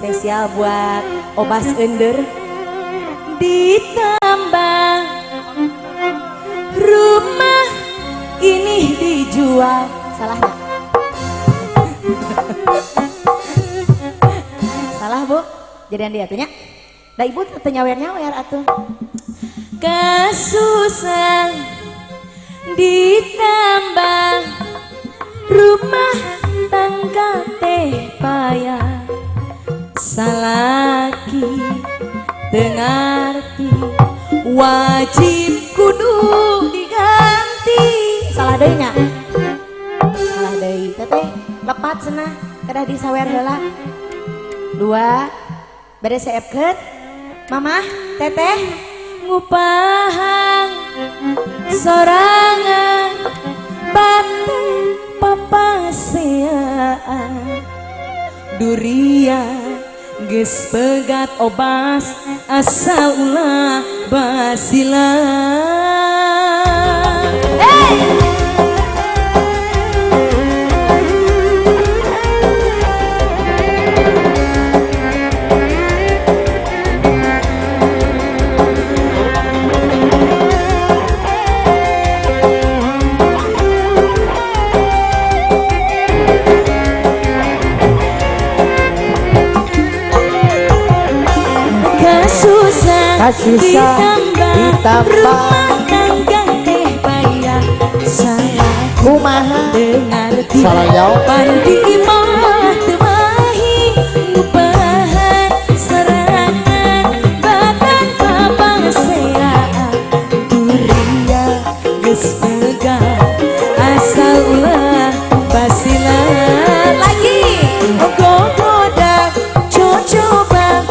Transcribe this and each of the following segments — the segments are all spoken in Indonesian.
spesial buat Obas Ender. Ditambah rumah ini dijual. Salah nggak? Salah bu, jadian dia tuhnya. Da ibu tuh nyawer-nyawer atuh. Kasusan ditambah rumah tangga teh payah, salaki dengarti wajib kudu diganti. Salah deui nya? Salah deui. Teteh lepat cenah kedah disawer heula. 2 beres seepkeun. Mamah, teteh ngupahang sorangan bate papaseaan durian geus pegat Obas asal ulah basila. Susah ditambah rumah tangga teh payah, salah kumaha dengar salah jauh pandi imah temahi ngupahan serangan batan papaseaan durian geus pegat asal ulah basila. Lagi gogoda cocoba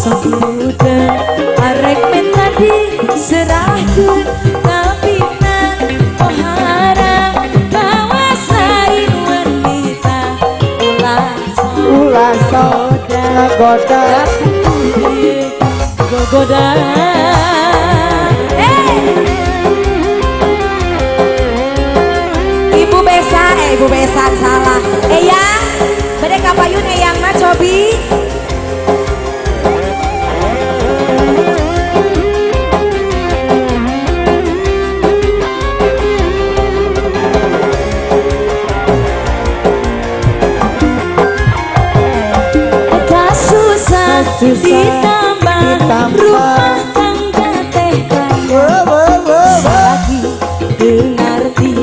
sok muda arek men tadi serahkeun tapi oh harap kawas lain wanita ulah soda goda gogoda. Ibu besan salah. Eyang bade kapayun eyang mah cobi. Ditambah rumah tangga teh payah, lagi dengarti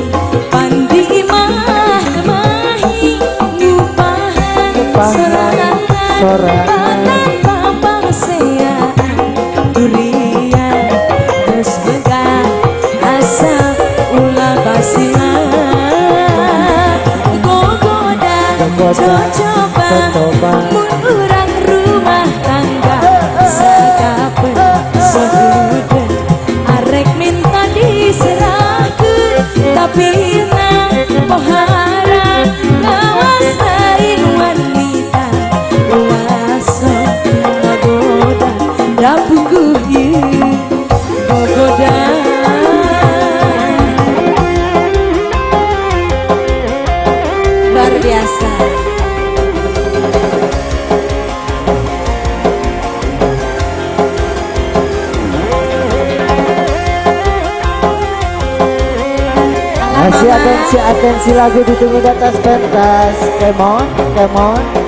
pandi imah temahi ngupahan sorangan batan papaseaan durian geus pegat asal ulah basila. Gogoda cocoba mun urang rumah tangga sakapeun sahudeun arek minta diserahkeun tapi oh harap kawas lain wanita ulah sok ngagoda da pungguh ieu gogoda. Luar biasa. Atensi lagu ditunggu di atas pentas. Come on, come on.